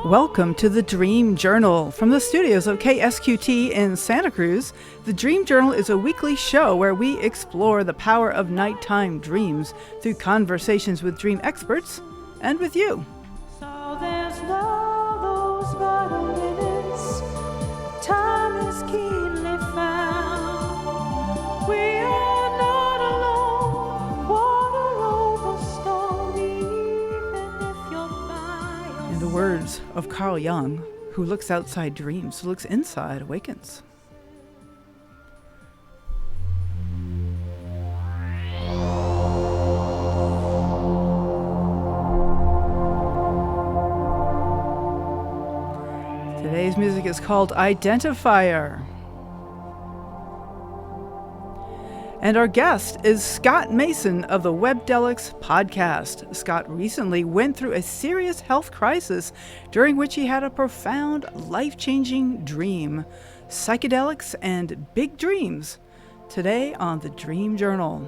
Welcome to the Dream Journal. From the studios of KSQT in Santa Cruz, the Dream Journal is a weekly show where we explore the power of nighttime dreams through conversations with dream experts and with you. So there's no those vital minutes, time is keenly found. We are not alone, water over stone, even if you're by. In the words of Carl Jung, who looks outside dreams, who looks inside awakens. Today's music is called Identifier. And our guest is Scott Mason of the Webdelics Podcast. Scott recently went through a serious health crisis during which he had a profound, life-changing dream. Psychedelics and big dreams. Today on the Dream Journal.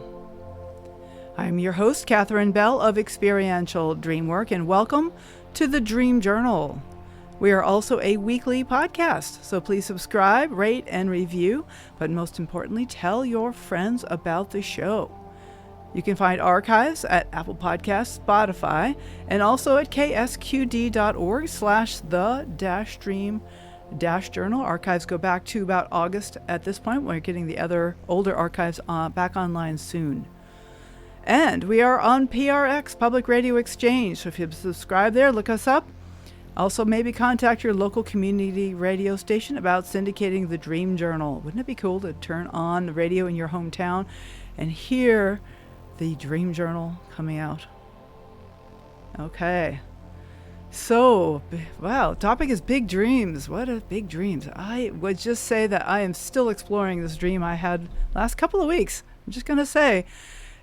I'm your host, Catherine Bell of Experiential Dreamwork, and welcome to the Dream Journal. We are also a weekly podcast, so please subscribe, rate, and review, but most importantly, tell your friends about the show. You can find archives at Apple Podcasts, Spotify, and also at ksqd.org/the-dream-journal. Archives go back to about August at this point. We're getting the other older archives back online soon. And we are on PRX, Public Radio Exchange, so if you subscribe there, look us up. Also, maybe contact your local community radio station about syndicating the Dream Journal. Wouldn't it be cool to turn on the radio in your hometown and hear the Dream Journal coming out? Okay. So, wow, topic is big dreams. What are big dreams? I would just say that I am still exploring this dream I had last couple of weeks. I'm just going to say,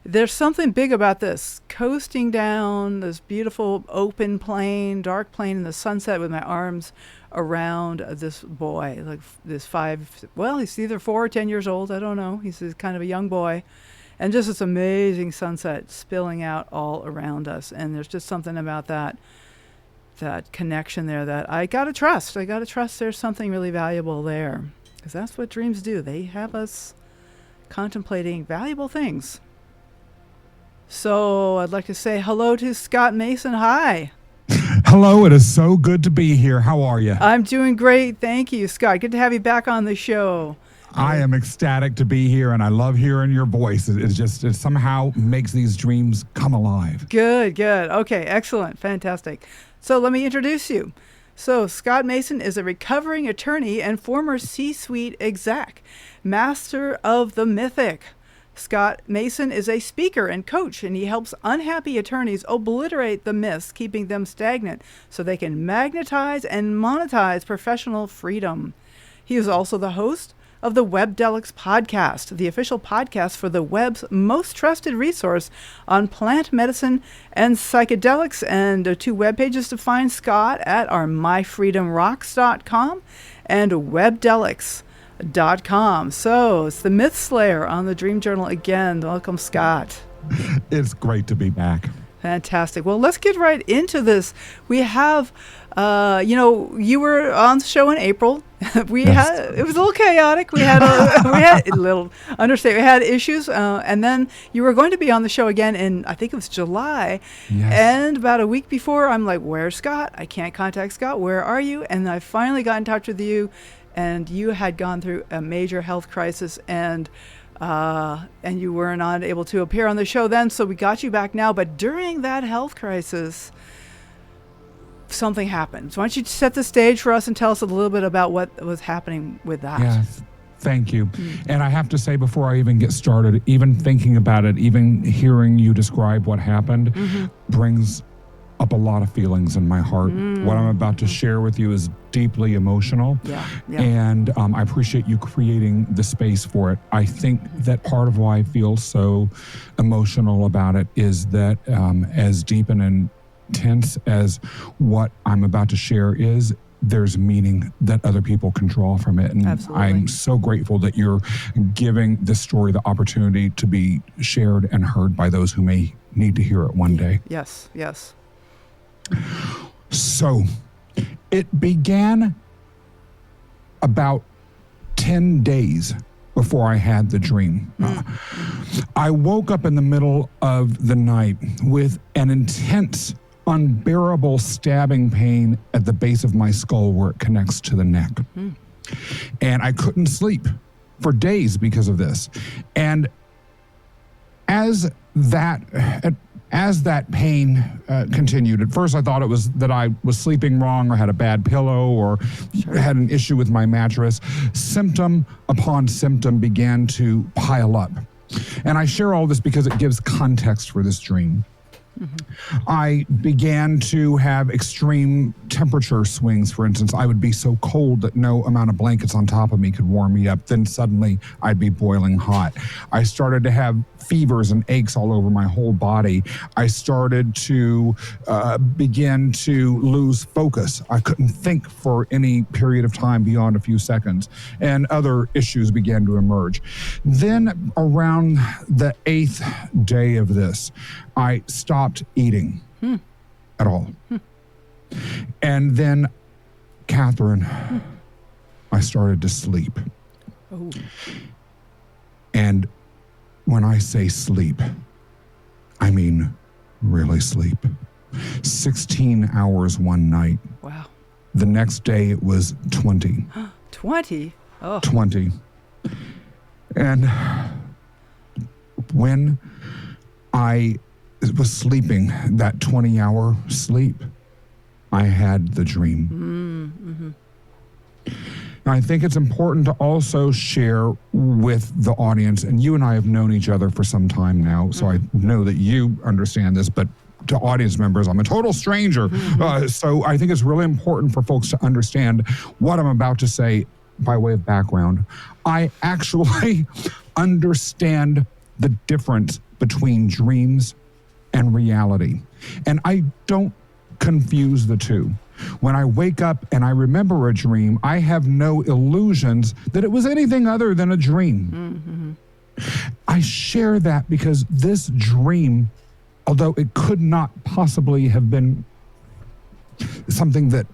there's something big about this. Coasting down this beautiful open plain, dark plain in the sunset with my arms around this boy, like this he's either 4 or 10 years old. I don't know. He's kind of a young boy. And just this amazing sunset spilling out all around us. And there's just something about that connection there that I got to trust. I got to trust there's something really valuable there. Because that's what dreams do. They have us contemplating valuable things. So I'd like to say hello to Scott Mason. Hi. Hello. It is so good to be here. How are you? I'm doing great. Thank you, Scott. Good to have you back on the show. I am ecstatic to be here, and I love hearing your voice. It somehow makes these dreams come alive. Good. Okay, excellent. Fantastic. So let me introduce you. So Scott Mason is a recovering attorney and former C-suite exec, master of the mythic. Scott Mason is a speaker and coach, and he helps unhappy attorneys obliterate the myths, keeping them stagnant so they can magnetize and monetize professional freedom. He is also the host of the Webdelics Podcast, the official podcast for the web's most trusted resource on plant medicine and psychedelics, and 2 web pages to find Scott at are myfreedomrocks.com and webdelics.com. So it's the Myth Slayer on the Dream Journal again. Welcome, Scott. It's great to be back. Fantastic. Well, let's get right into this. We have, you were on the show in April. It was a little chaotic. We had a little understatement. We had issues, and then you were going to be on the show again in, I think it was July. Yes. And about a week before, I'm like, "Where's Scott? I can't contact Scott. Where are you?" And I finally got in touch with you. And you had gone through a major health crisis, and you were not able to appear on the show then, so we got you back now. But during that health crisis, something happened. So why don't you set the stage for us and tell us a little bit about what was happening with that? Yes, thank you. And I have to say, before I even get started, even thinking about it, even hearing you describe what happened, brings up a lot of feelings in my heart. What I'm about to share with you is deeply emotional. Yeah. And I appreciate you creating the space for it. I think that part of why I feel so emotional about it is that as deep and intense as what I'm about to share is, there's meaning that other people can draw from it. And Absolutely. I'm so grateful that you're giving this story the opportunity to be shared and heard by those who may need to hear it one day. Yes. So It began about 10 days before I had the dream. I woke up in the middle of the night with an intense, unbearable stabbing pain at the base of my skull where it connects to the neck. And I couldn't sleep for days because of this. And as that pain continued, at first I thought it was that I was sleeping wrong or had a bad pillow or had an issue with my mattress. Symptom upon symptom began to pile up. And I share all this because it gives context for this dream. I began to have extreme temperature swings. For instance, I would be so cold that no amount of blankets on top of me could warm me up. Then suddenly I'd be boiling hot. I started to have fevers and aches all over my whole body. I started to begin to lose focus. I couldn't think for any period of time beyond a few seconds, and other issues began to emerge. Then around the 8th day of this, I stopped eating at all. And then, Catherine, I started to sleep. Oh. And when I say sleep, I mean really sleep. 16 hours one night. Wow. The next day it was 20. 20? Oh. 20. And when I was sleeping, that 20-hour sleep, I had the dream. I think it's important to also share with the audience, and you and I have known each other for some time now, so I know that you understand this, but to audience members, I'm a total stranger. So I think it's really important for folks to understand what I'm about to say by way of background. I actually understand the difference between dreams and reality. And I don't confuse the two. When I wake up and I remember a dream, I have no illusions that it was anything other than a dream. I share that because this dream, although it could not possibly have been something that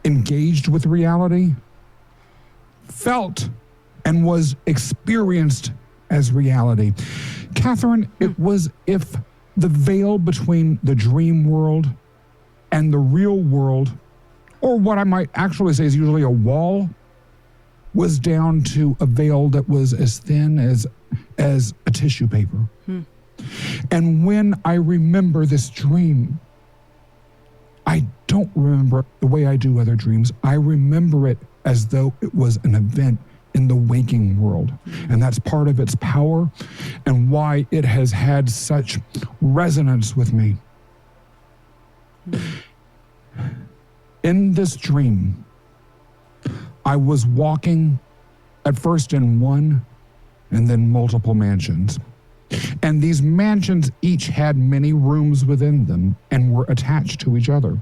engaged with reality, felt and was experienced as reality. Catherine, it was if the veil between the dream world and the real world, or what I might actually say is usually a wall, was down to a veil that was as thin as a tissue paper. And when I remember this dream, I don't remember it the way I do other dreams. I remember it as though it was an event in the waking world. And that's part of its power and why it has had such resonance with me. In this dream, I was walking at first in one and then multiple mansions. And these mansions each had many rooms within them and were attached to each other.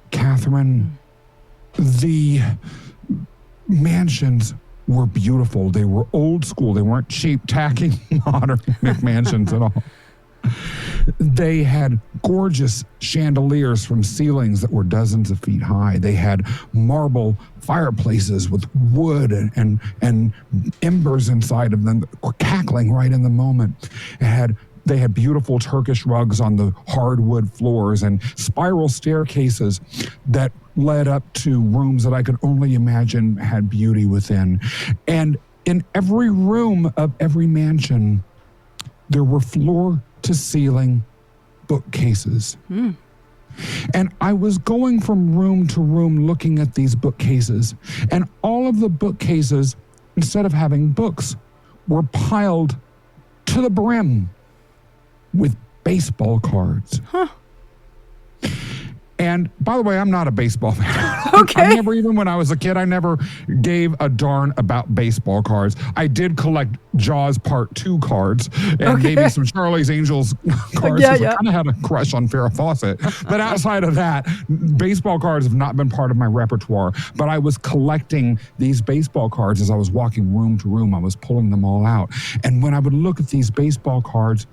Catherine, the mansions were beautiful. They were old school. They weren't cheap, tacky, modern mansions at all. They had gorgeous chandeliers from ceilings that were dozens of feet high. They had marble fireplaces with wood and embers inside of them that were cackling right in the moment. They had beautiful Turkish rugs on the hardwood floors and spiral staircases that led up to rooms that I could only imagine had beauty within. And in every room of every mansion, there were floor-to-ceiling bookcases. And I was going from room to room looking at these bookcases, and all of the bookcases, instead of having books, were piled to the brim with baseball cards. And by the way, I'm not a baseball fan. Okay. I never, even when I was a kid, I never gave a darn about baseball cards. I did collect Jaws Part 2 cards and maybe some Charlie's Angels cards. Yeah. I kind of had a crush on Farrah Fawcett. But outside of that, baseball cards have not been part of my repertoire. But I was collecting these baseball cards as I was walking room to room. I was pulling them all out. And when I would look at these baseball cards,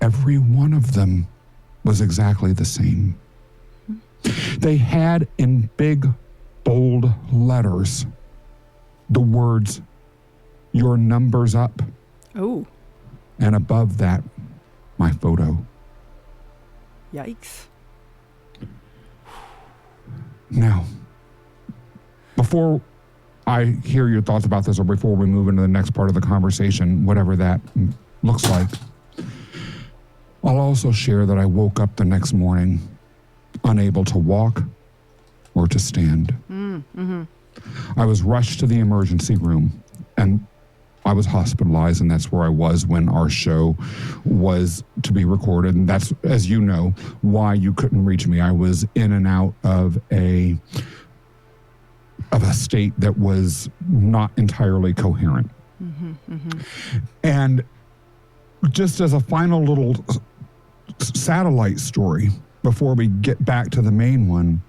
every one of them was exactly the same. They had in big, bold letters the words, "Your number's up." Oh, And above that, my photo. yikes. Now, before I hear your thoughts about this, or before we move into the next part of the conversation, whatever that looks like, I'll also share that I woke up the next morning unable to walk or to stand. I was rushed to the emergency room, and I was hospitalized, and that's where I was when our show was to be recorded. And that's, as you know, why you couldn't reach me. I was in and out of a state that was not entirely coherent. And just as a final little satellite story, before we get back to the main one,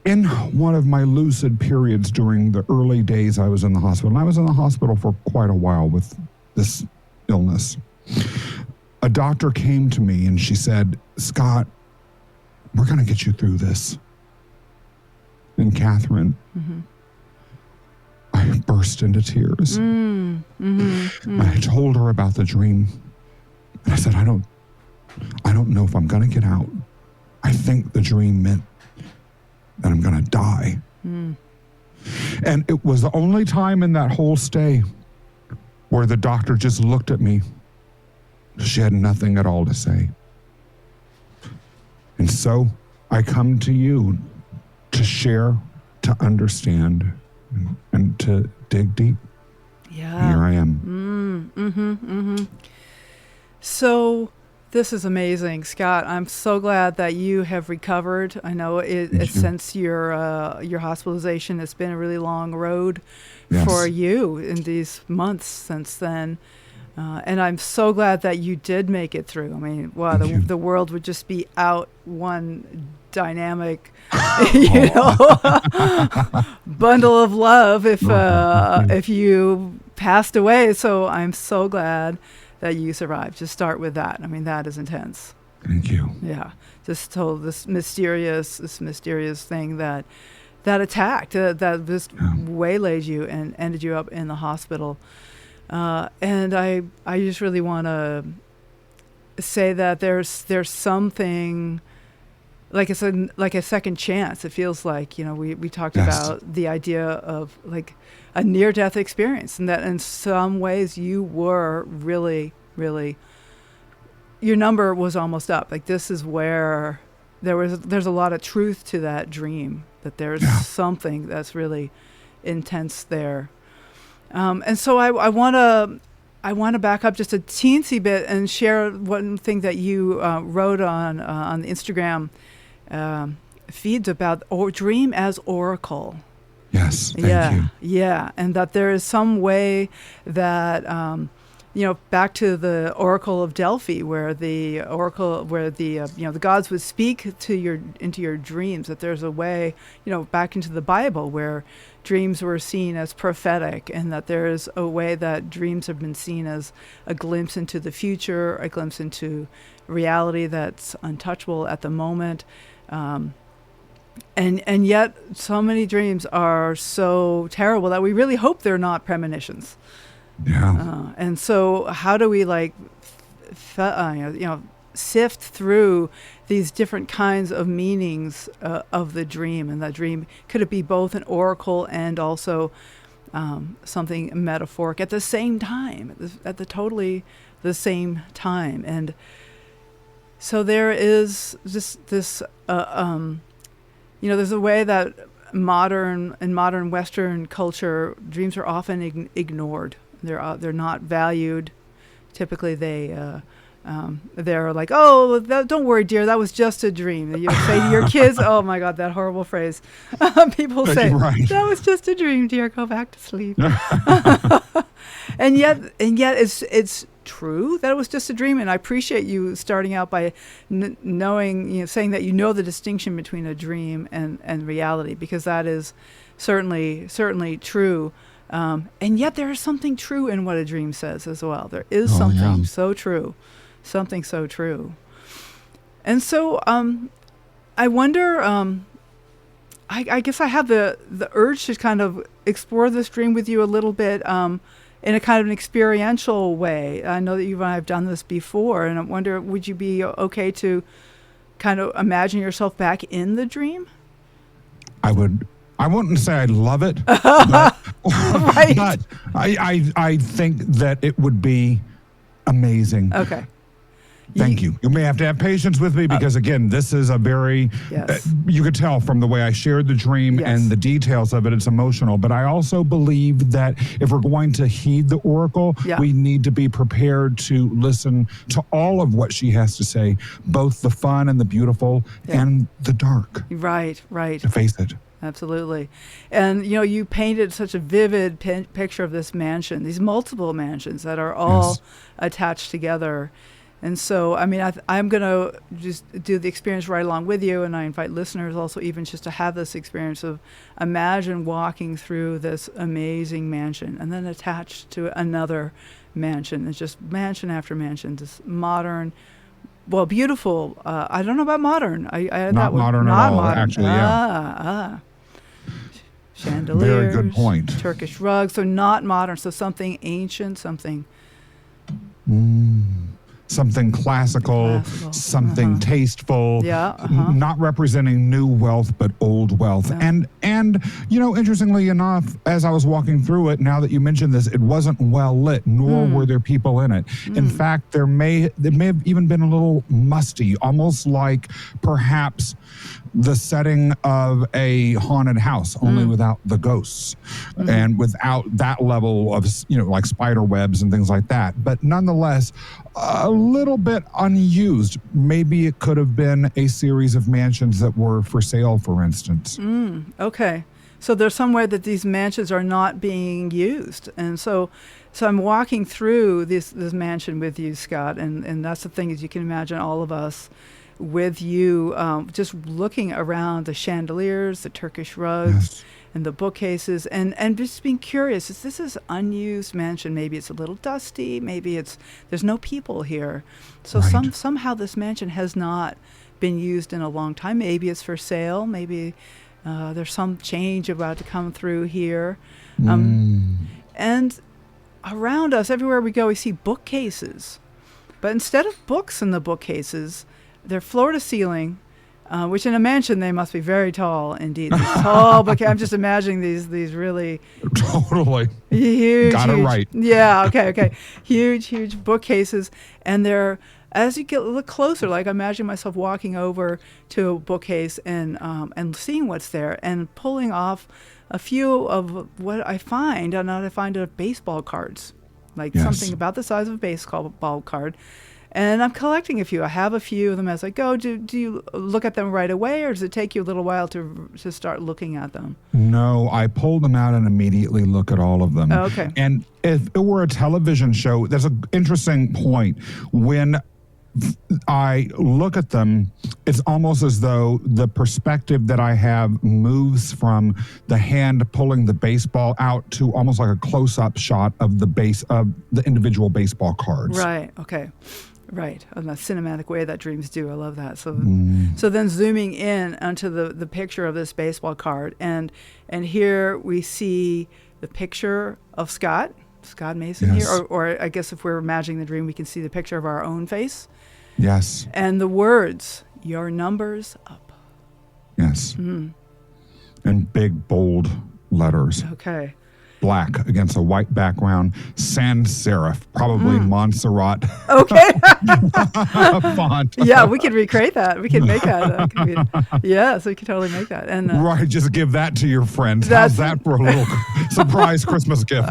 in one of my lucid periods during the early days I was in the hospital, and I was in the hospital for quite a while with this illness, a doctor came to me and she said, "Scott, we're going to get you through this." And Catherine, I burst into tears. I told her about the dream. And I said, I don't know if I'm going to get out. I think the dream meant that I'm going to die. And it was the only time in that whole stay where the doctor just looked at me. She had nothing at all to say. And so I come to you to share, to understand, and to dig deep. Yeah. Here I am. So this is amazing, Scott. I'm so glad that you have recovered. I know since your hospitalization, it's been a really long road for you in these months since then. And I'm so glad that you did make it through. I mean, wow, the world would just be out one dynamic, bundle of love if you passed away. So I'm so glad that you survived. Just start with that. I mean, that is intense. Thank you. Yeah, just told this mysterious thing that attacked, that just waylaid you and ended you up in the hospital. And I just really want to say that there's something like a second chance. It feels like, we talked about the idea of like a near-death experience, and that in some ways you were really, really, your number was almost up. Like, this is where there's a lot of truth to that dream, that there's something that's really intense there. And so I want to back up just a teensy bit and share one thing that you wrote on the Instagram feeds about dream as oracle. Yes, thank you. Yeah, and that there is some way that back to the Oracle of Delphi, where the gods would speak into your dreams. That there's a way, back into the Bible where dreams were seen as prophetic, and that there is a way that dreams have been seen as a glimpse into the future, a glimpse into reality that's untouchable at the moment. And yet so many dreams are so terrible that we really hope they're not premonitions. Yeah. And so how do we sift through these different kinds of meanings of the dream? And that dream, could it be both an oracle and also something metaphoric at the same time, at the totally the same time? And so there is this there's a way that in modern Western culture, dreams are often ignored. They're not valued. Typically, they're like, "Oh, don't worry, dear, that was just a dream." You say to your kids, "Oh my God, that horrible phrase." People say, right. "That was just a dream, dear. Go back to sleep." and yet, it's true that it was just a dream. And I appreciate you starting out by knowing, saying that the distinction between a dream and reality, because that is certainly true. And yet there is something true in what a dream says as well. There is something so true. And so I wonder, I guess I have the urge to kind of explore this dream with you a little bit in a kind of an experiential way. I know that you and I have done this before, and I wonder, would you be okay to kind of imagine yourself back in the dream? I wouldn't say I love it, but, Right. but I think that it would be amazing. Okay. Thank you. You may have to have patience with me because, again, this is a very, Yes. you could tell from the way I shared the dream Yes. and the details of it, it's emotional. But I also believe that if we're going to heed the oracle, Yeah. we need to be prepared to listen to all of what she has to say, both the fun and the beautiful and the dark, Right, right. to face it. Absolutely. And, you painted such a vivid picture of this mansion, these multiple mansions that are all Yes. attached together. And so, I mean, I'm going to just do the experience right along with you, and I invite listeners also even just to have this experience of imagine walking through this amazing mansion and then attached to another mansion. It's just mansion after mansion, this modern, well, beautiful. I don't know about modern. Not modern at all, actually, yeah. Chandeliers. Very good point. Turkish rugs. So not modern. So something ancient, something... Something classical, something tasteful, not representing new wealth, but old wealth. And interestingly enough, as I was walking through it, now that you mentioned this, it wasn't well lit, nor were there people in it. In fact, there may have even been a little musty, almost like perhaps the setting of a haunted house, only without the ghosts and without that level of, like spider webs and things like that. But nonetheless, a little bit unused. Maybe it could have been a series of mansions that were for sale, for instance. Okay. So there's somewhere that these mansions are not being used. And so I'm walking through this mansion with you, Scott, and that's the thing, is you can imagine all of us with you just looking around the chandeliers, the Turkish rugs, and the bookcases, and just being curious. Is this unused mansion? Maybe it's a little dusty. Maybe there's no people here. So somehow this mansion has not been used in a long time. Maybe it's for sale. Maybe there's some change about to come through here. And around us, everywhere we go, we see bookcases. But instead of books in the bookcases, they're floor to ceiling, which in a mansion, they must be very tall indeed. These tall bookcases. I'm just imagining these really Totally. huge. Got it right. Yeah, okay. Huge bookcases. And they're, as you look closer, like I imagine myself walking over to a bookcase and seeing what's there and pulling off a few of what I find. And I find baseball cards, like something about the size of a baseball card. And I'm collecting a few. I have a few of them as I go. Do you look at them right away, or does it take you a little while to start looking at them? No, I pulled them out and immediately look at all of them. Oh, okay. And if it were a television show, there's an interesting point. When I look at them, it's almost as though the perspective that I have moves from the hand pulling the baseball out to almost like a close-up shot of the base of the individual baseball cards. Right. Okay. Right. In the cinematic way that dreams do. I love that. So then zooming in onto the picture of this baseball card, and here we see the picture of Scott Mason here, or I guess if we're imagining the dream, we can see the picture of our own face. Yes. And the words, "Your number's up." Yes. In big, bold letters. Okay. Black against a white background, sans serif, probably Montserrat Okay. font. Yeah, we could recreate that. We could make that. So we could totally make that. And Right, just give that to your friends. How's that for a little surprise Christmas gift?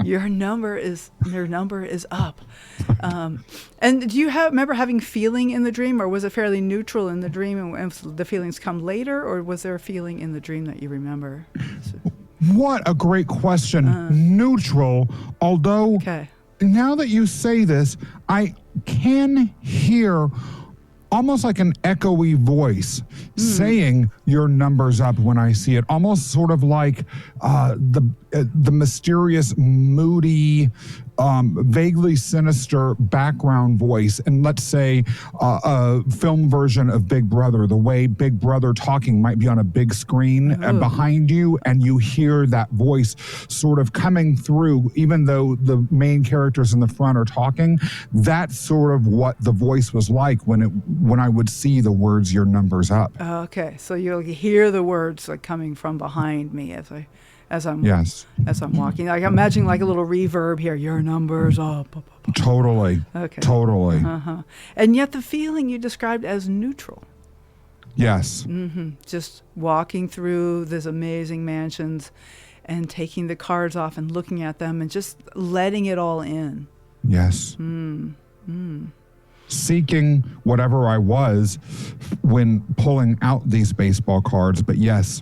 Your number is up. And do you remember having feeling in the dream, or was it fairly neutral in the dream, and the feelings come later, or was there a feeling in the dream that you remember? What a great question. Neutral, although now that you say this, I can hear almost like an echoey voice saying your number's up when I see it. Almost sort of like the mysterious, moody vaguely sinister background voice, and let's say a film version of Big Brother, the way Big Brother talking might be on a big screen behind you, and you hear that voice sort of coming through, even though the main characters in the front are talking. That's sort of what the voice was like when I would see the words "your number's up." Okay, so you'll hear the words like coming from behind me as I'm walking. Like, I'm imagining like a little reverb here. Your number's up. Totally. Okay. Totally. And yet the feeling you described as neutral. Yes. Just walking through these amazing mansions and taking the cards off and looking at them and just letting it all in. Yes. Seeking whatever I was when pulling out these baseball cards. But yes,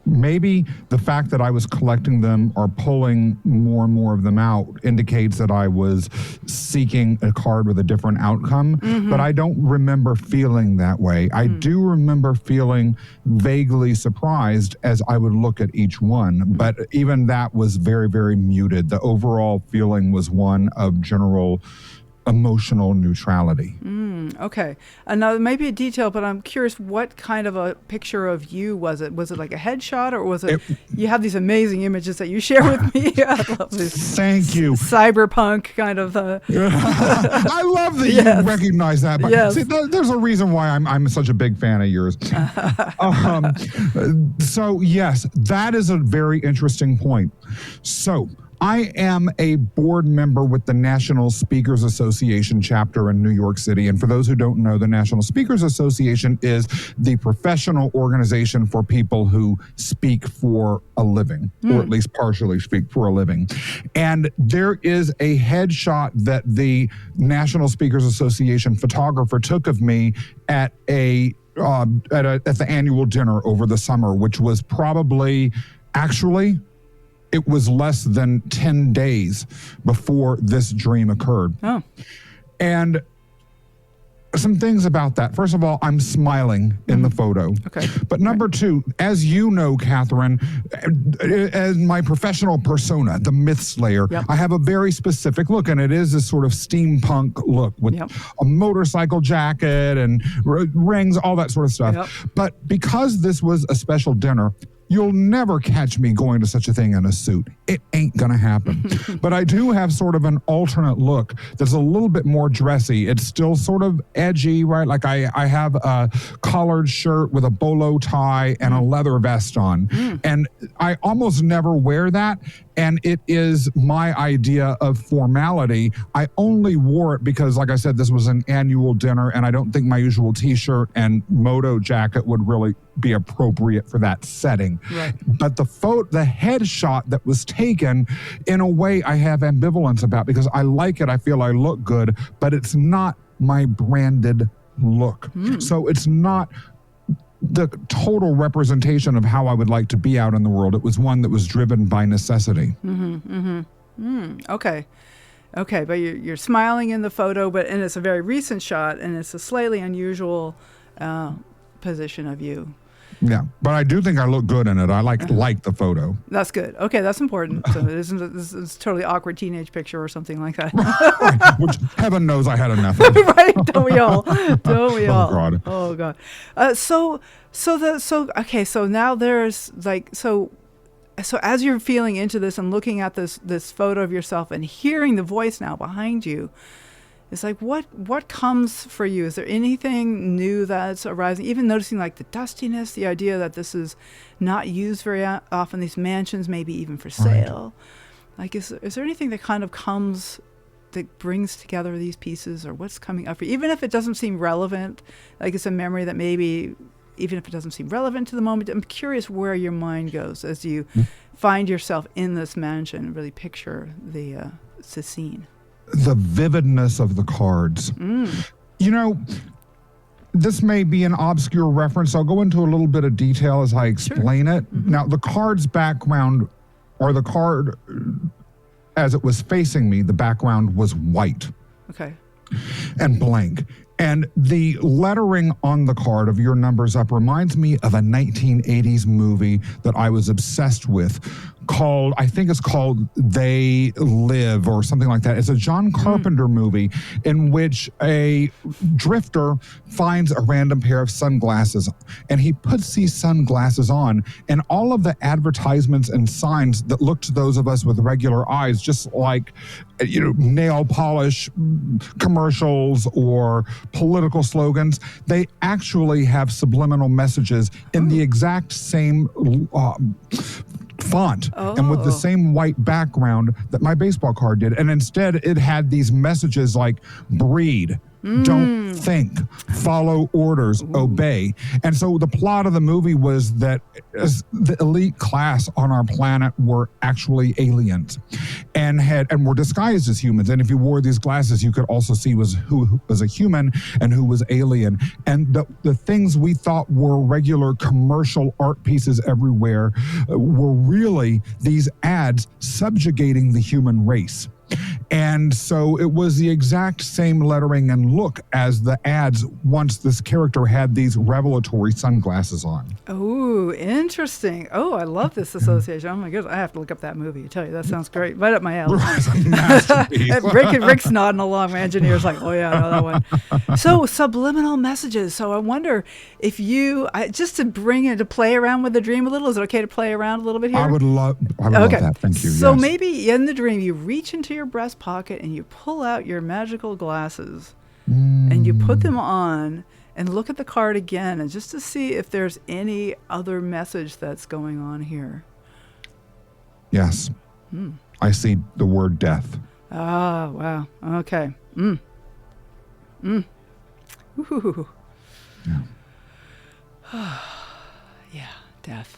maybe the fact that I was collecting them or pulling more and more of them out indicates that I was seeking a card with a different outcome. But I don't remember feeling that way. I do remember feeling vaguely surprised as I would look at each one. But even that was very, very muted. The overall feeling was one of general emotional neutrality. Okay. Now, maybe a detail, but I'm curious, what kind of a picture of you was it? Was it like a headshot, or was it you have these amazing images that you share with me? I love this. Thank you. Cyberpunk kind of. I love that you recognize that. But see, there's a reason why I'm such a big fan of yours. So yes, that is a very interesting point. So I am a board member with the National Speakers Association chapter in New York City. And for those who don't know, the National Speakers Association is the professional organization for people who speak for a living, or at least partially speak for a living. And there is a headshot that the National Speakers Association photographer took of me at the annual dinner over the summer, which was probably it was less than 10 days before this dream occurred. And some things about that. First of all, I'm smiling in the photo. Okay. But number two, as you know, Catherine, as my professional persona, the Myth Slayer, I have a very specific look, and it is this sort of steampunk look with a motorcycle jacket and rings, all that sort of stuff. But because this was a special dinner, you'll never catch me going to such a thing in a suit. It ain't gonna happen. But I do have sort of an alternate look that's a little bit more dressy. It's still sort of edgy, right? Like I have a collared shirt with a bolo tie and a leather vest on. And I almost never wear that. And it is my idea of formality. I only wore it because, like I said, this was an annual dinner, and I don't think my usual t-shirt and moto jacket would really be appropriate for that setting. Right. But the headshot that was taken, in a way I have ambivalence about, because I like it, I feel I look good, but it's not my branded look. So it's not the total representation of how I would like to be out in the world. It was one that was driven by necessity. Okay, but you're smiling in the photo, and it's a very recent shot, and it's a slightly unusual position of you. Yeah, but I do think I look good in it. I like the photo. That's good. Okay, that's important. So it isn't this is totally awkward teenage picture or something like that. Right, which heaven knows I had enough of. Right? Don't we all? Don't we all? God. Oh God. So now there's like so as you're feeling into this and looking at this photo of yourself and hearing the voice now behind you, it's like, what comes for you? Is there anything new that's arising? Even noticing like the dustiness, the idea that this is not used very often, these mansions, maybe even for sale. Right. Like, is there anything that kind of comes that brings together these pieces, or what's coming up for you? Even if it doesn't seem relevant, like it's a memory that maybe, even if it doesn't seem relevant to the moment, I'm curious where your mind goes as you find yourself in this mansion and really picture the scene. The vividness of the cards. You know, this may be an obscure reference. I'll go into a little bit of detail as I explain it. Now, the card's background, or the card as it was facing me, the background was white. Okay. And blank. And the lettering on the card of Your Number's Up reminds me of a 1980s movie that I was obsessed with called, I think it's called They Live or something like that. It's a John Carpenter movie in which a drifter finds a random pair of sunglasses and he puts these sunglasses on, and all of the advertisements and signs that look to those of us with regular eyes, just like, you know, nail polish commercials or political slogans, they actually have subliminal messages in the exact same font and with the same white background that my baseball card did. And instead it had these messages like breed, don't think, follow orders, obey. And so the plot of the movie was that the elite class on our planet were actually aliens and were disguised as humans. And if you wore these glasses, you could also see who was a human and who was alien. And the things we thought were regular commercial art pieces everywhere were really these ads subjugating the human race. And so it was the exact same lettering and look as the ads once this character had these revelatory sunglasses on. Oh, interesting. Oh, I love this association. Oh my goodness, I have to look up that movie. I tell you, that sounds great. Right up my alley. Rick's nodding along. My engineer's like, oh yeah, I know that one. So subliminal messages. So I wonder if just to play around with the dream a little, is it okay to play around a little bit here? I would love that. Thank you. So yes. maybe in the dream, you reach into your breast pocket and you pull out your magical glasses and you put them on and look at the card again, and just to see if there's any other message that's going on here. Yes. I see the word death. Ah, wow. Okay. Ooh. Yeah, death.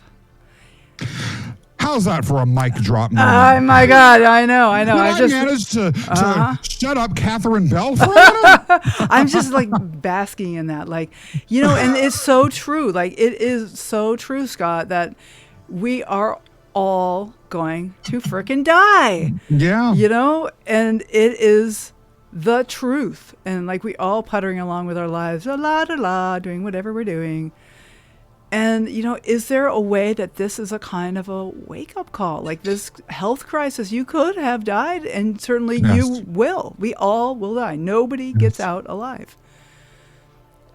How's that for a mic drop moment? Oh my God, I know. Did I managed to shut up Catherine Bell for a minute? I'm just like basking in that, like, you know, and it's so true. Like, it is so true, Scott, that we are all going to frickin' die. Yeah. You know, and it is the truth. And like, we all puttering along with our lives, doing whatever we're doing. And, you know, is there a way that this is a kind of a wake-up call? Like this health crisis, you could have died, and certainly you will. We all will die. Nobody gets out alive.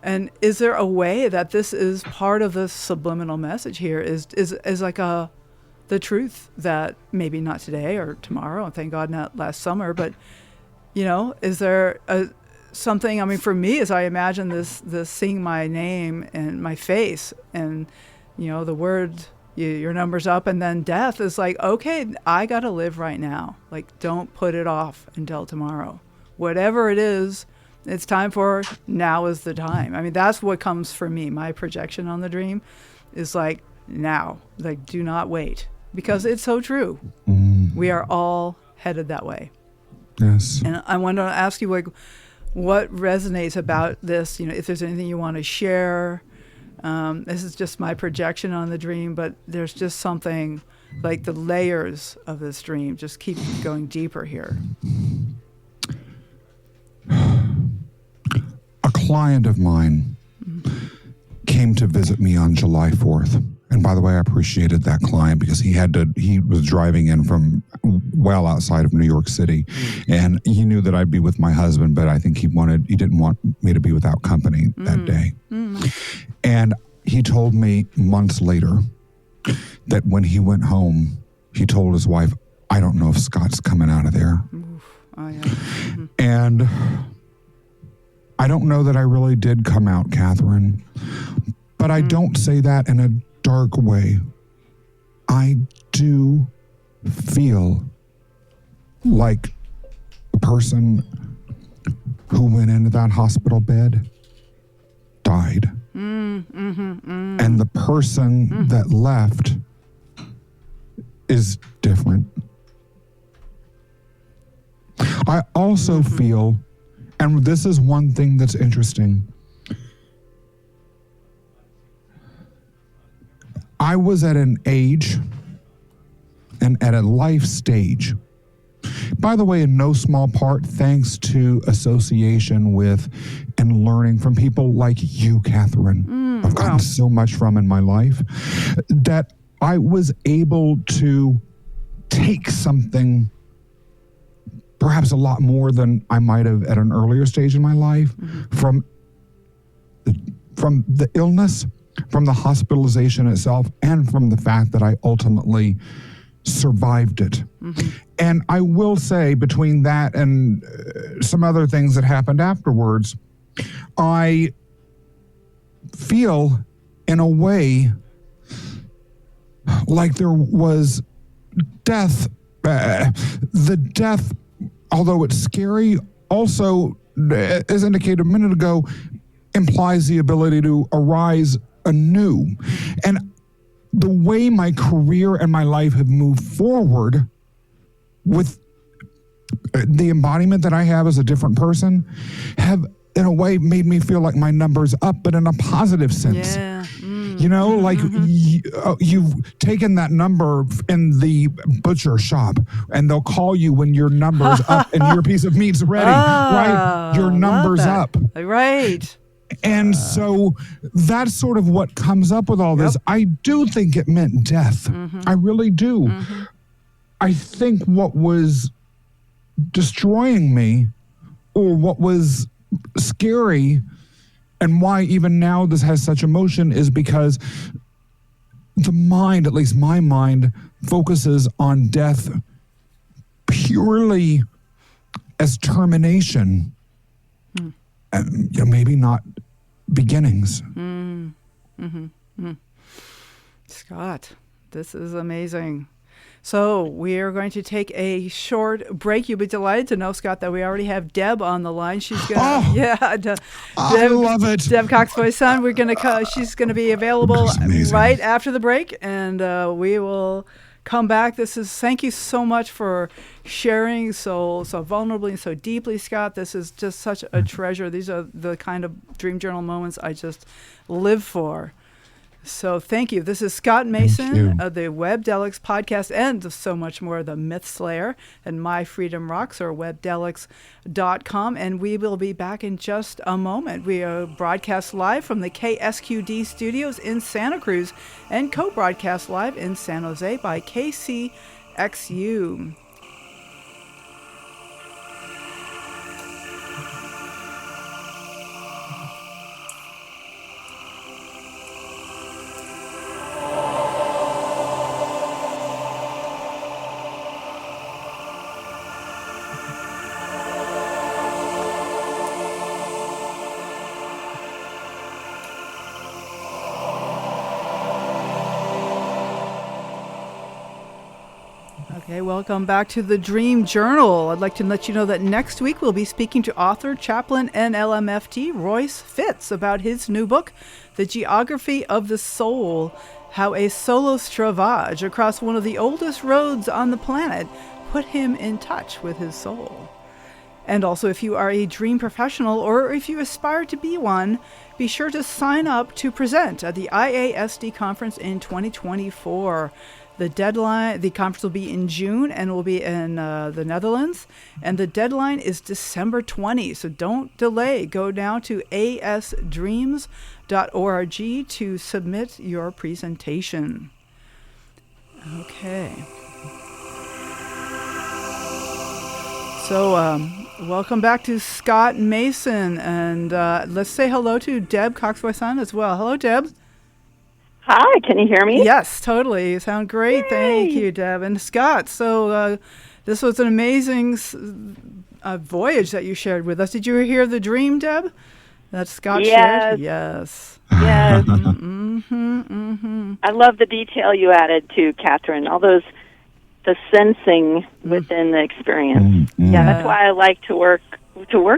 And is there a way that this is part of the subliminal message here, is like the truth that maybe not today or tomorrow, and thank God not last summer, but, you know, is there something, I mean, for me, as I imagine this seeing my name and my face and, you know, the word, your number's up, and then death is like, okay, I got to live right now. Like, don't put it off until tomorrow. Whatever it is, it's time for, now is the time. I mean, that's what comes for me. My projection on the dream is like, now, like, do not wait, because it's so true. We are all headed that way. Yes. And I want to ask you, like, what resonates about this, you know, if there's anything you want to share. This is just my projection on the dream, but there's just something like the layers of this dream just keep going deeper here. A client of mine came to visit me on July 4th. And by the way, I appreciated that client because he was driving in from well outside of New York City, and he knew that I'd be with my husband, but I think he didn't want me to be without company that day. And he told me months later that when he went home, he told his wife, I don't know if Scott's coming out of there. Oh, yeah. And I don't know that I really did come out, Catherine, but I don't say that in a dark way. I do feel like the person who went into that hospital bed died. And the person that left is different. I also feel, and this is one thing that's interesting, I was at an age and at a life stage, by the way, in no small part thanks to association with and learning from people like you, Catherine. I've gotten so much from in my life, that I was able to take something, perhaps a lot more than I might have at an earlier stage in my life, from the illness, from the hospitalization itself, and from the fact that I ultimately survived it. And I will say, between that and some other things that happened afterwards, I feel in a way like there was death. The death, although it's scary, also, as indicated a minute ago, implies the ability to arise anew. And the way my career and my life have moved forward with the embodiment that I have as a different person have, in a way, made me feel like my number's up, but in a positive sense. Yeah. You know, like you've taken that number in the butcher shop and they'll call you when your number's up and your piece of meat's ready, right? Your number's up. Right. And so that's sort of what comes up with all this. I do think it meant death. I really do. I think what was destroying me, or what was scary, and why even now this has such emotion, is because the mind, at least my mind, focuses on death purely as termination, and maybe not beginnings. Scott, this is amazing. So we are going to take a short break. You'll be delighted to know, Scott, that we already have Deb on the line. She's going to, I love it. Deb Coxboy-Son. We're going to, she's going to be available right after the break, and we will come back. Thank you so much for sharing so vulnerably and so deeply, Scott. This is just such a treasure. These are the kind of dream journal moments I just live for. So thank you. This is Scott Mason of the Webdelics Podcast, and so much more, the Myth Slayer and My Freedom Rocks, or webdelics.com. And we will be back in just a moment. We are broadcast live from the KSQD studios in Santa Cruz and co-broadcast live in San Jose by KCXU. Okay, welcome back to the Dream Journal. I'd like to let you know that next week we'll be speaking to author, chaplain, and LMFT Royce Fitz about his new book, The Geography of the Soul, How a Solo Stravage Across One of the Oldest Roads on the Planet Put Him in Touch with His Soul. And also, if you are a dream professional or if you aspire to be one, be sure to sign up to present at the IASD conference in 2024. The conference will be in June and will be in the Netherlands. And the deadline is December 20. So don't delay. Go down to asdreams.org to submit your presentation. Okay. So welcome back to Scott Mason. And let's say hello to Deb Coxboy-Son as well. Hello, Deb. Hi, can you hear me? Yes, totally. You sound great. Yay. Thank you, Deb. And Scott, so this was an amazing voyage that you shared with us. Did you hear the dream, Deb, that Scott shared? Yes. Yes. Mm-hmm. I love the detail you added to Catherine, the sensing within the experience. Yeah, that's why I like to work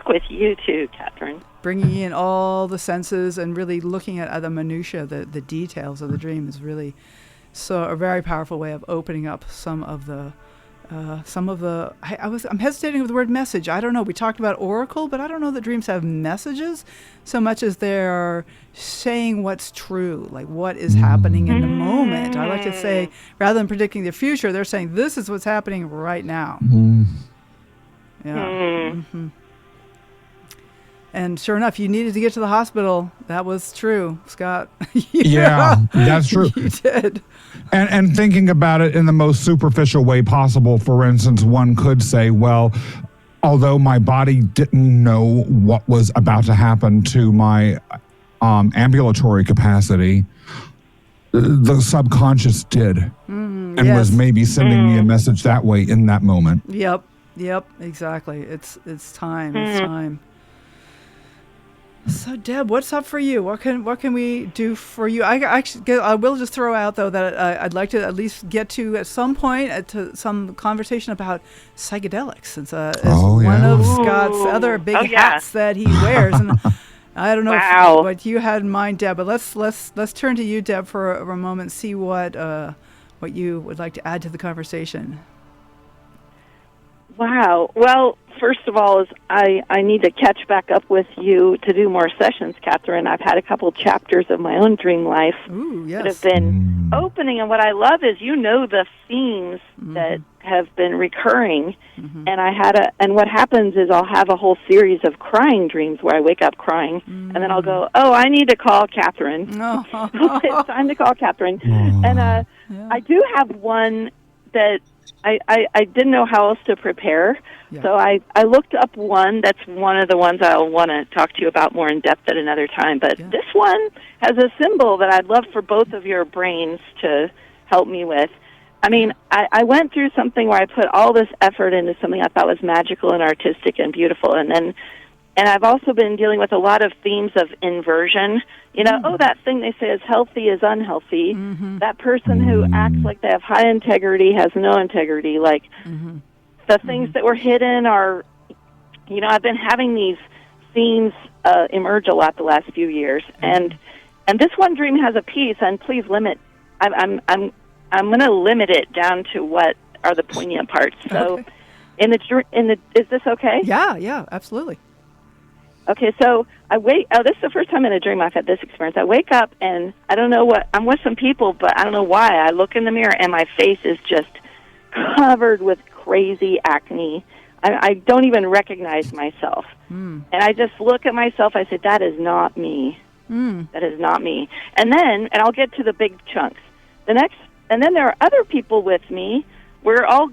with you too, Catherine. Bringing in all the senses and really looking at the minutiae, the details of the dream is really a very powerful way of opening up some of the. I'm hesitating with the word message. I don't know. We talked about oracle, but I don't know that dreams have messages so much as they're saying what's true, like what is happening in the moment. I like to say, rather than predicting the future, they're saying this is what's happening right now. Yeah. And sure enough, you needed to get to the hospital. That was true, Scott. Yeah, that's true. You did. And thinking about it in the most superficial way possible, for instance, one could say, well, although my body didn't know what was about to happen to my ambulatory capacity, the subconscious did, and was maybe sending me a message that way in that moment. Yep, exactly. It's time. It's time. So, Deb, what's up for you? What can we do for you? I will just throw out, though, that I'd like to at least get to at some point to some conversation about psychedelics, since it's one of Scott's other big hats that he wears. And I don't know what you had in mind, Deb, but let's turn to you, Deb, for a moment. See what you would like to add to the conversation. Wow. Well, first of all, I need to catch back up with you to do more sessions, Catherine. I've had a couple chapters of my own dream life that have been opening, and what I love is the themes that have been recurring, and what happens is I'll have a whole series of crying dreams where I wake up crying, and then I'll go, I need to call Catherine. It's time to call Catherine. And I do have one that I didn't know how else to prepare, so I looked up one. That's one of the ones I'll want to talk to you about more in depth at another time. But this one has a symbol that I'd love for both of your brains to help me with. I mean, I went through something where I put all this effort into something I thought was magical and artistic and beautiful, and I've also been dealing with a lot of themes of inversion. That thing they say is healthy is unhealthy. That person who acts like they have high integrity has no integrity. Like, the things that were hidden are, I've been having these themes emerge a lot the last few years. And this one dream has a piece, and please limit, I'm going to limit it down to what are the poignant parts. So is this okay? Yeah, absolutely. Okay, so this is the first time in a dream I've had this experience. I wake up and I don't know I'm with some people, but I don't know why. I look in the mirror and my face is just covered with crazy acne. I don't even recognize myself. And I just look at myself, I say, that is not me. That is not me. And I'll get to the big chunks. And then there are other people with me. We're all,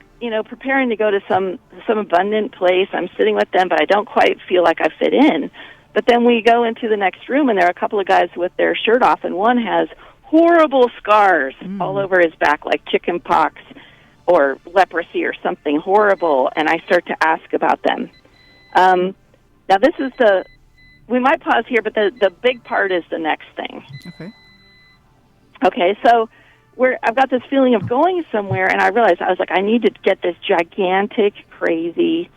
preparing to go to some abundant place. I'm sitting with them, but I don't quite feel like I fit in. But then we go into the next room, and there are a couple of guys with their shirt off, and one has horrible scars all over his back, like chicken pox or leprosy or something horrible, and I start to ask about them. Now, this is we might pause here, but the big part is the next thing. Okay, so I've got this feeling of going somewhere, and I realized, I need to get this gigantic, crazy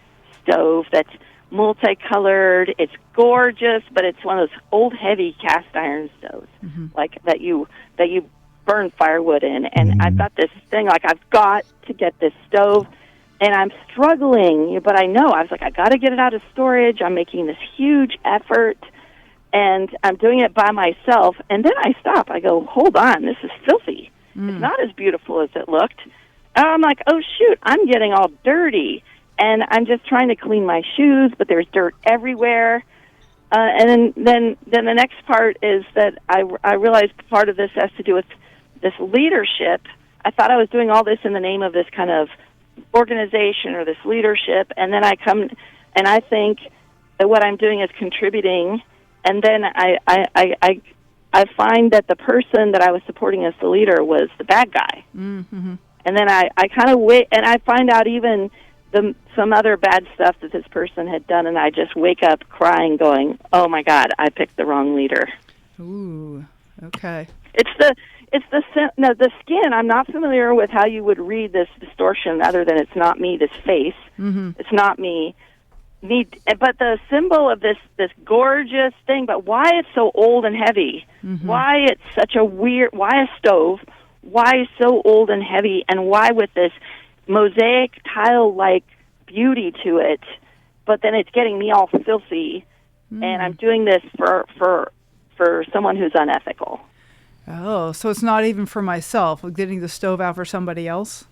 stove that's multicolored. It's gorgeous, but it's one of those old, heavy cast iron stoves, like that you burn firewood in. And I've got this thing, I've got to get this stove, and I'm struggling, but I know, I got to get it out of storage. I'm making this huge effort, and I'm doing it by myself. And then I stop. I go, hold on, this is filthy. It's not as beautiful as it looked. And I'm like, oh, shoot, I'm getting all dirty. And I'm just trying to clean my shoes, but there's dirt everywhere. And then the next part is that I realized part of this has to do with this leadership. I thought I was doing all this in the name of this kind of organization or this leadership. And then I come and I think that what I'm doing is contributing. And then I find that the person that I was supporting as the leader was the bad guy. And then I kind of wait, and I find out even some other bad stuff that this person had done, and I just wake up crying, going, "Oh my God, I picked the wrong leader." Ooh, okay. It's the skin. I'm not familiar with how you would read this distortion, other than it's not me. This face, it's not me. But the symbol of this gorgeous thing, but why it's so old and heavy, why it's such a weird, why a stove, why so old and heavy, and why with this mosaic tile-like beauty to it, but then it's getting me all filthy, and I'm doing this for someone who's unethical. Oh, so it's not even for myself, getting the stove out for somebody else?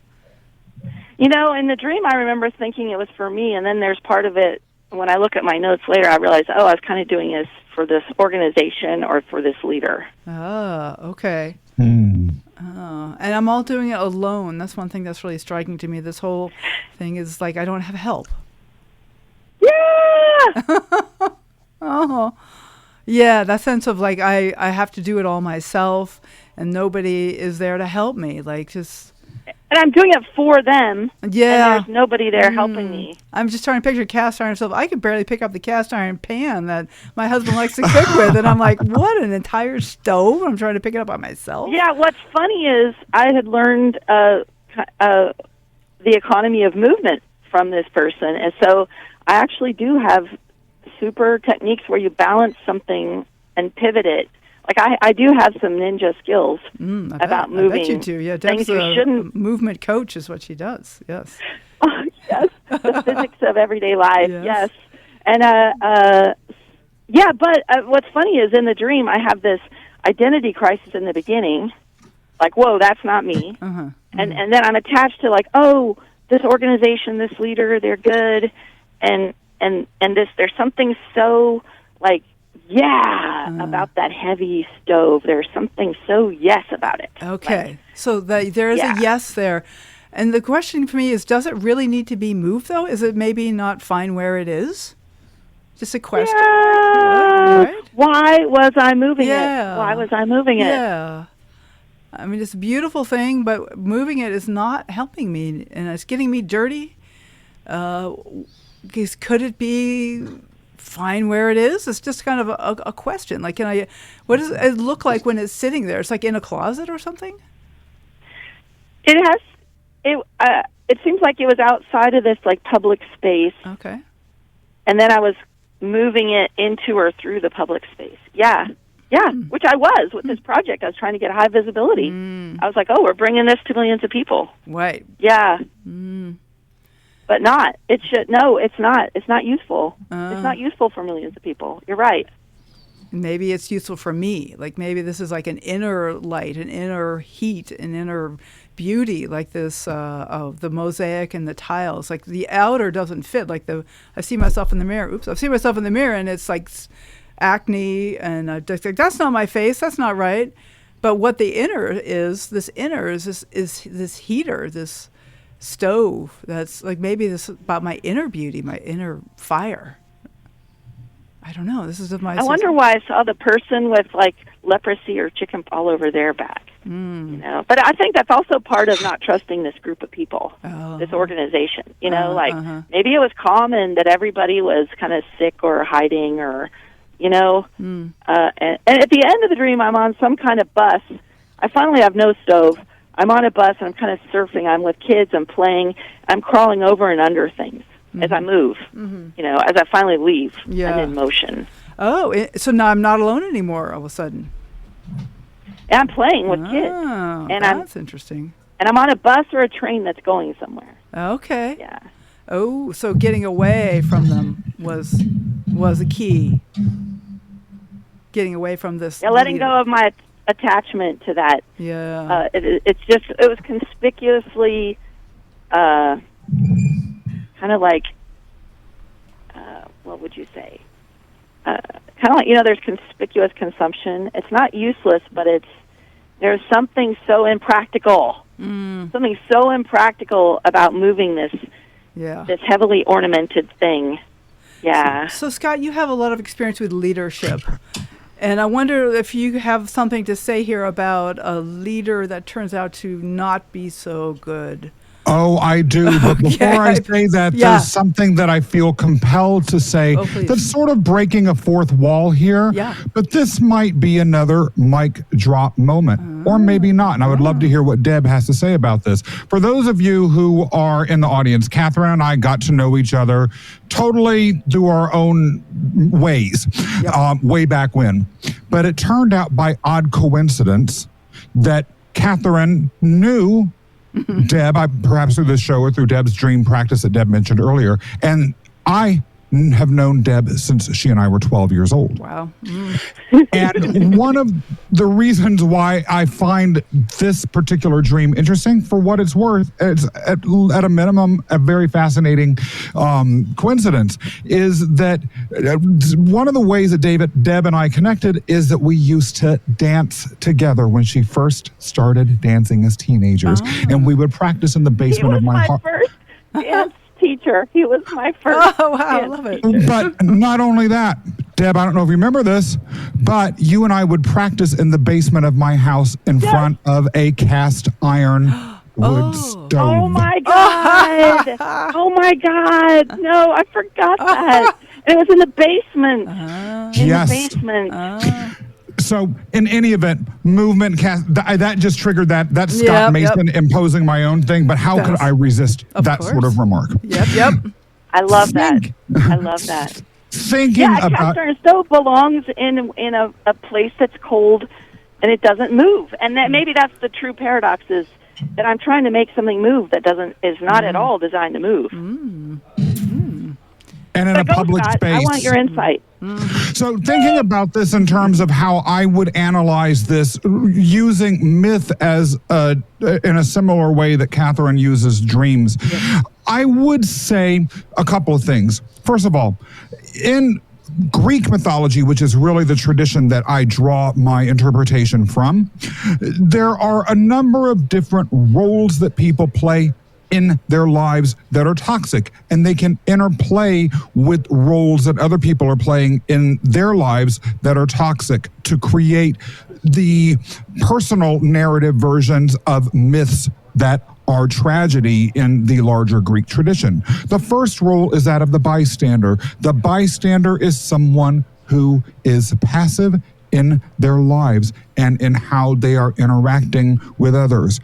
In the dream, I remember thinking it was for me, and then there's part of it when I look at my notes later, I realize, I was kind of doing this for this organization or for this leader. Okay. And I'm all doing it alone. That's one thing that's really striking to me. This whole thing is like I don't have help. Yeah! Yeah, that sense of like I have to do it all myself and nobody is there to help me. Like just... And I'm doing it for them. Yeah. And there's nobody there helping me. I'm just trying to picture cast iron stuff. I could barely pick up the cast iron pan that my husband likes to cook with. And I'm like, what, an entire stove? I'm trying to pick it up by myself. Yeah, what's funny is I had learned the economy of movement from this person. And so I actually do have super techniques where you balance something and pivot it. Like I do have some ninja skills about moving. I bet you do. Yeah, Deb's a movement coach is what she does. Yes. Oh, yes. The physics of everyday life. Yes. And but what's funny is in the dream I have this identity crisis in the beginning. Like, whoa, that's not me. And then I'm attached to like, oh, this organization, this leader, they're good, and this there's something so like. About that heavy stove. There's something so yes about it. Okay. Like, so there is a yes there. And the question for me is, does it really need to be moved, though? Is it maybe not fine where it is? Just a question. Yeah. Right? Why was I moving it? Why was I moving it? Yeah. I mean, it's a beautiful thing, but moving it is not helping me, and it's getting me dirty. Because could it be... fine where it is? It's just kind of a question. Like, what does it look like when it's sitting there? It's like in a closet or something? It seems like it was outside of this like public space. Okay. And then I was moving it into or through the public space. Yeah, which I was with this project. I was trying to get high visibility. I was like, we're bringing this to millions of people. Right. Yeah. But not. It should. No, it's not. It's not useful. It's not useful for millions of people. You're right. Maybe it's useful for me. Like maybe this is like an inner light, an inner heat, an inner beauty, like this the mosaic and the tiles. Like the outer doesn't fit. Like I see myself in the mirror. I see myself in the mirror, and it's like acne, and like, that's not my face. That's not right. But what the inner is this heater, this stove that's like maybe this is about my inner beauty, my inner fire. I don't know. This is of my. I wonder why I saw the person with like leprosy or chicken all over their back. You know, but I think that's also part of not trusting this group of people, this organization. You know, maybe it was common that everybody was kind of sick or hiding, or you know. And at the end of the dream, I'm on some kind of bus. I finally have no stove. I'm on a bus, and I'm kind of surfing. I'm with kids. I'm playing. I'm crawling over and under things as I move, you know, as I finally leave. I'm in motion. So now I'm not alone anymore all of a sudden. And I'm playing with kids. And that's interesting. And I'm on a bus or a train that's going somewhere. Okay. Yeah. Oh, so getting away from them was a key. Getting away from this. Yeah, letting go of my attachment to that. Yeah. It was conspicuously kind of like what would you say? Kind of like, you know, there's conspicuous consumption. It's not useless, but there's something so impractical. Something so impractical about moving this heavily ornamented thing. Yeah. So Scott, you have a lot of experience with leadership. And I wonder if you have something to say here about a leader that turns out to not be so good. Oh, I do. But before I say that, there's something that I feel compelled to say that's sort of breaking a fourth wall here. Yeah. But this might be another mic drop moment, or maybe not. And I would love to hear what Deb has to say about this. For those of you who are in the audience, Catherine and I got to know each other totally through our own ways way back when. But it turned out by odd coincidence that Catherine knew Deb, perhaps through this show or through Deb's dream practice that Deb mentioned earlier. And I have known Deb since she and I were 12 years old. Wow. And one of the reasons why I find this particular dream interesting, for what it's worth, it's at a minimum a very fascinating coincidence, is that one of the ways that Deb and I connected is that we used to dance together when she first started dancing as teenagers. And we would practice in the basement of my house. First dance teacher. He was my first. Oh, wow. I love it. But not only that, Deb, I don't know if you remember this, but you and I would practice in the basement of my house in front of a cast iron wood stove. Oh, my God. Oh, my God. No, I forgot that. It was in the basement. Yes. In the basement. So in any event, movement that just triggered that. That's Scott Mason imposing my own thing. But how could I resist that sort of remark? Yep. I love that. I love that. Thinking a cast iron stove belongs in a place that's cold and it doesn't move. And that maybe that's the true paradox, is that I'm trying to make something move that is not at all designed to move. And in a public space. I want your insight. So thinking about this in terms of how I would analyze this, using myth as in a similar way that Catherine uses dreams, I would say a couple of things. First of all, in Greek mythology, which is really the tradition that I draw my interpretation from, there are a number of different roles that people play in their lives that are toxic, and they can interplay with roles that other people are playing in their lives that are toxic to create the personal narrative versions of myths that are tragedy in the larger Greek tradition. The first role is that of the bystander. The bystander is someone who is passive in their lives and in how they are interacting with others.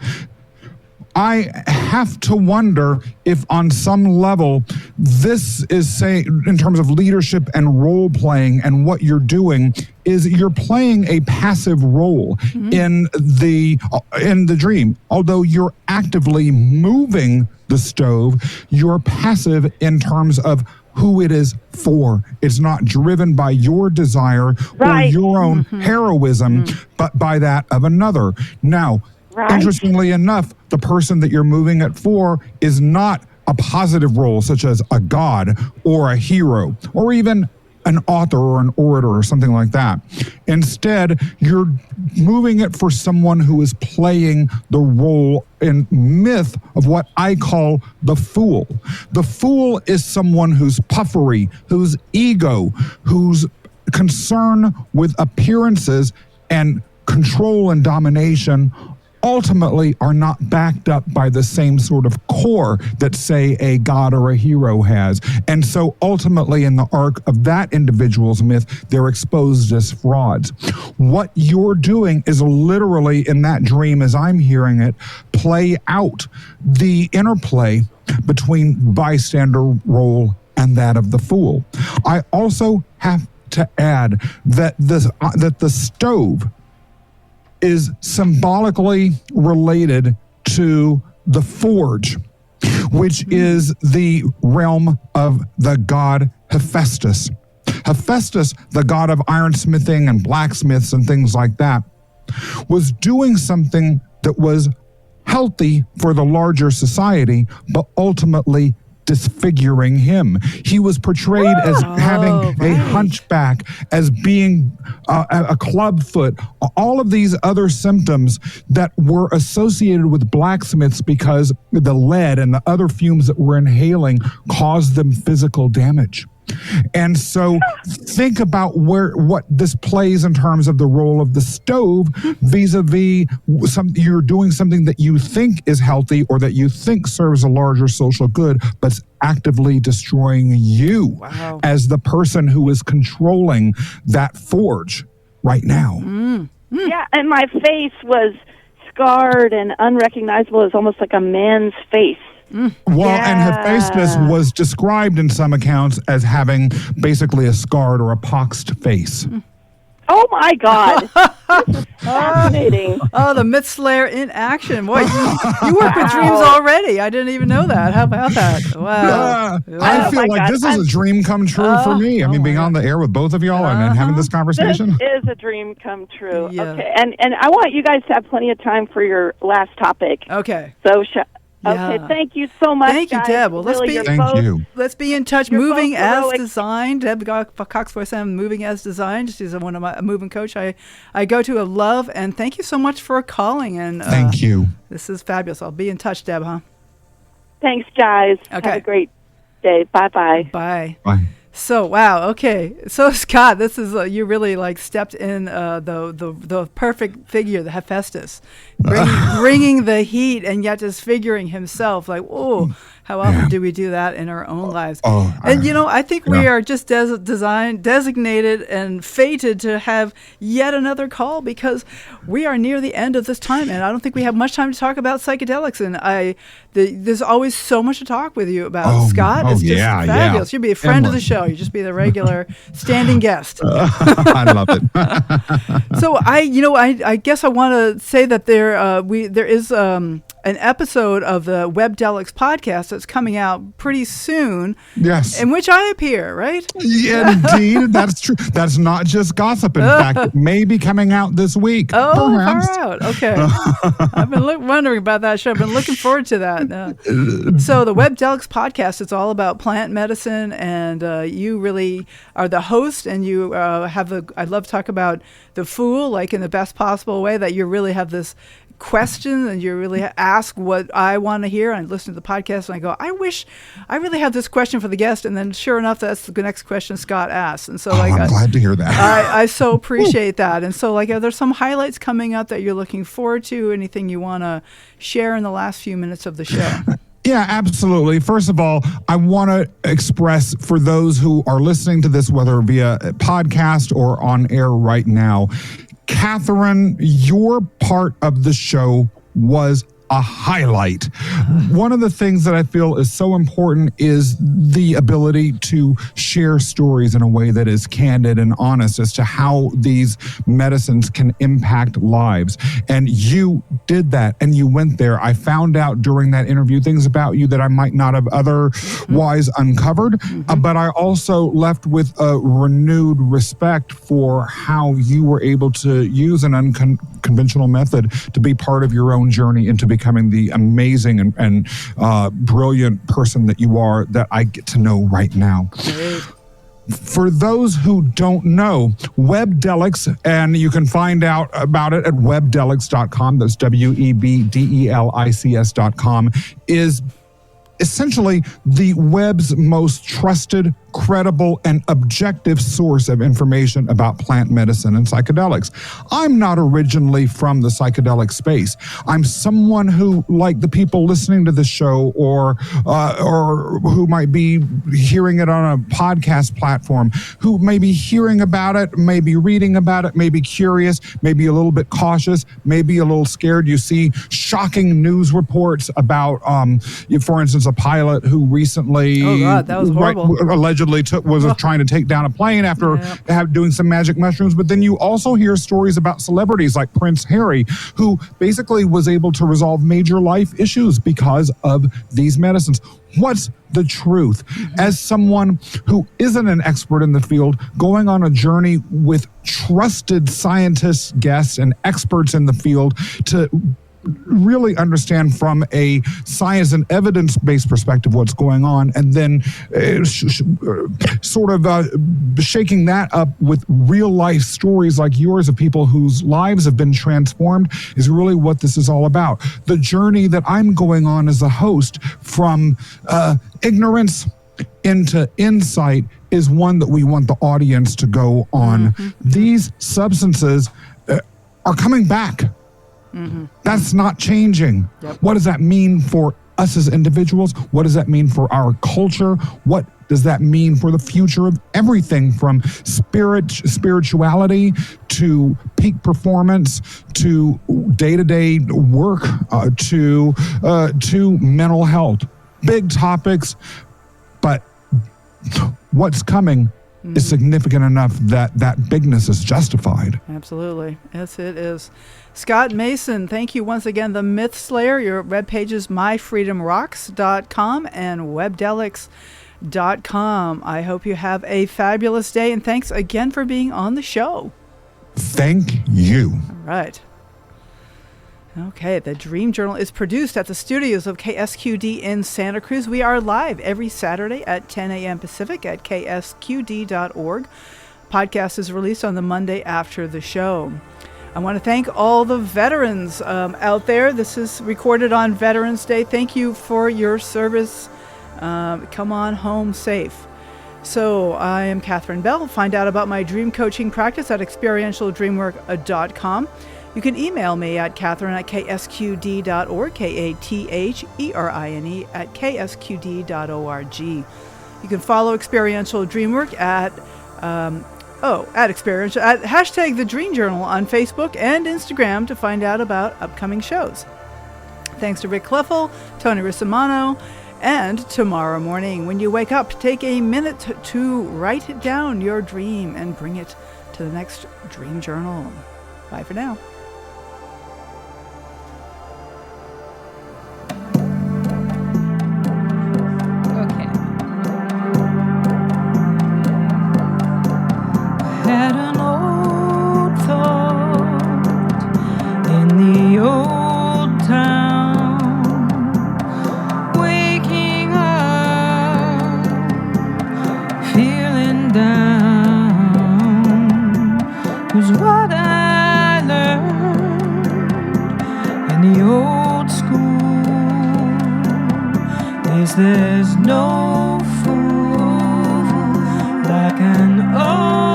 I have to wonder if on some level this is, say, in terms of leadership and role playing, and what you're doing is you're playing a passive role in the dream. Although you're actively moving the stove, you're passive in terms of who it is for. It's not driven by your desire or your own heroism, but by that of another. Now, interestingly enough, the person that you're moving it for is not a positive role, such as a god or a hero or even an author or an orator or something like that. Instead, you're moving it for someone who is playing the role in myth of what I call the fool. The fool is someone whose puffery, whose ego, whose concern with appearances and control and domination ultimately are not backed up by the same sort of core that, say, a god or a hero has. And so ultimately in the arc of that individual's myth, they're exposed as frauds. What you're doing is literally, in that dream as I'm hearing it, play out the interplay between bystander role and that of the fool. I also have to add that the stove is symbolically related to the forge, which is the realm of the god Hephaestus. Hephaestus, the god of ironsmithing and blacksmiths and things like that, was doing something that was healthy for the larger society, but ultimately disfiguring him. He was portrayed as having a hunchback, as being a clubfoot, all of these other symptoms that were associated with blacksmiths because the lead and the other fumes that we're inhaling caused them physical damage. And so think about what this plays in terms of the role of the stove vis-a-vis you're doing something that you think is healthy or that you think serves a larger social good, but actively destroying you as the person who is controlling that forge right now. Yeah, and my face was scarred and unrecognizable. It's almost like a man's face. Well, and Hephaestus was described in some accounts as having basically a scarred or a poxed face. Oh my God. This is fascinating. Oh, the myth slayer in action. Boy, you work with dreams already. I didn't even know that. How about that? Wow. I feel like this is a dream come true for me. I mean, being on the air with both of y'all and having this conversation. This is a dream come true. Yeah. Okay. And I want you guys to have plenty of time for your last topic. Okay. So, okay, thank you so much. Thank you, guys. Deb. Well, let's be in touch. Moving as designed. Deb Cox voice. I'm moving as designed. She's one of my moving coach. I go to a love, and thank you so much for calling. And thank you. This is fabulous. I'll be in touch, Deb. Huh? Thanks, guys. Okay. Have a great day. Bye. Bye. So wow, okay. So Scott, this is you really like stepped in the perfect figure, the Hephaestus, bringing the heat, and yet just figuring himself like, oh, how often do we do that in our own lives? And I think we are just designated and fated to have yet another call, because we are near the end of this time, and I don't think we have much time to talk about psychedelics. And there's always so much to talk with you about, Scott. It's just fabulous. You'd be a friend of the show. You'd just be the regular standing guest. I love it. So I guess I want to say that there is an episode of the Webdelics podcast that's coming out pretty soon. Yes. In which I appear, right? Yeah, indeed. That's true. That's not just gossip. In fact, it may be coming out this week. Oh, far out. Okay. I've been wondering about that show. I've been looking forward to that. So the Webdelics podcast, it's all about plant medicine, and you really are the host, and you I love to talk about the Fool, like in the best possible way, that you really have this question and you really ask what I want to hear. And I listen to the podcast and I go, I wish I really have this question for the guest. And then sure enough, that's the next question Scott asks. And so I'm glad to hear that. I so appreciate that. And so are there some highlights coming up that you're looking forward to? Anything you want to share in the last few minutes of the show? Yeah, absolutely. First of all, I want to express for those who are listening to this, whether via podcast or on air right now, Catherine, your part of the show was a highlight. One of the things that I feel is so important is the ability to share stories in a way that is candid and honest as to how these medicines can impact lives. And you did that, and you went there. I found out during that interview things about you that I might not have otherwise uncovered, but I also left with a renewed respect for how you were able to use an unconventional method to be part of your own journey into becoming the amazing and brilliant person that you are, that I get to know right now. Great. For those who don't know, Webdelics, and you can find out about it at webdelics.com, that's webdelics.com, is essentially the web's most trusted, credible, and objective source of information about plant medicine and psychedelics. I'm not originally from the psychedelic space. I'm someone who, like the people listening to the show or who might be hearing it on a podcast platform, who may be hearing about it, maybe reading about it, maybe curious, maybe a little bit cautious, maybe a little scared. You see shocking news reports about, for instance, a pilot who recently that was horrible. allegedly was trying to take down a plane after doing some magic mushrooms. But then you also hear stories about celebrities like Prince Harry, who basically was able to resolve major life issues because of these medicines. What's the truth? As someone who isn't an expert in the field, going on a journey with trusted scientists, guests, and experts in the field to really understand from a science and evidence-based perspective what's going on, and then shaking that up with real-life stories like yours of people whose lives have been transformed is really what this is all about. The journey that I'm going on as a host from ignorance into insight is one that we want the audience to go on. These substances are coming back. That's not changing. What does that mean for us as individuals? What does that mean for our culture? What does that mean for the future of everything from spirituality to peak performance to day-to-day work to mental health? Big topics, but what's coming is significant enough that that bigness is justified. Absolutely. Yes, it is. Scott Mason, thank you once again. The Myth Slayer, your webpage is myfreedomrocks.com and webdelics.com. I hope you have a fabulous day, and thanks again for being on the show. Thank you. All right. Okay, the Dream Journal is produced at the studios of KSQD in Santa Cruz. We are live every Saturday at 10 a.m. Pacific at ksqd.org. Podcast is released on the Monday after the show. I want to thank all the veterans out there. This is recorded on Veterans Day. Thank you for your service. Come on home safe. So I am Catherine Bell. Find out about my dream coaching practice at experientialdreamwork.com. You can email me at catherine@ksqd.org, KATHERINE @ksqd.org. You can follow Experiential Dreamwork at Experiential, at hashtag the Dream Journal on Facebook and Instagram to find out about upcoming shows. Thanks to Rick Kleffel, Tony Rissimano, and tomorrow morning when you wake up, take a minute to write down your dream and bring it to the next Dream Journal. Bye for now. Had an old thought in the old town, waking up, feeling down, was what I learned in the old school. There's no fool like an old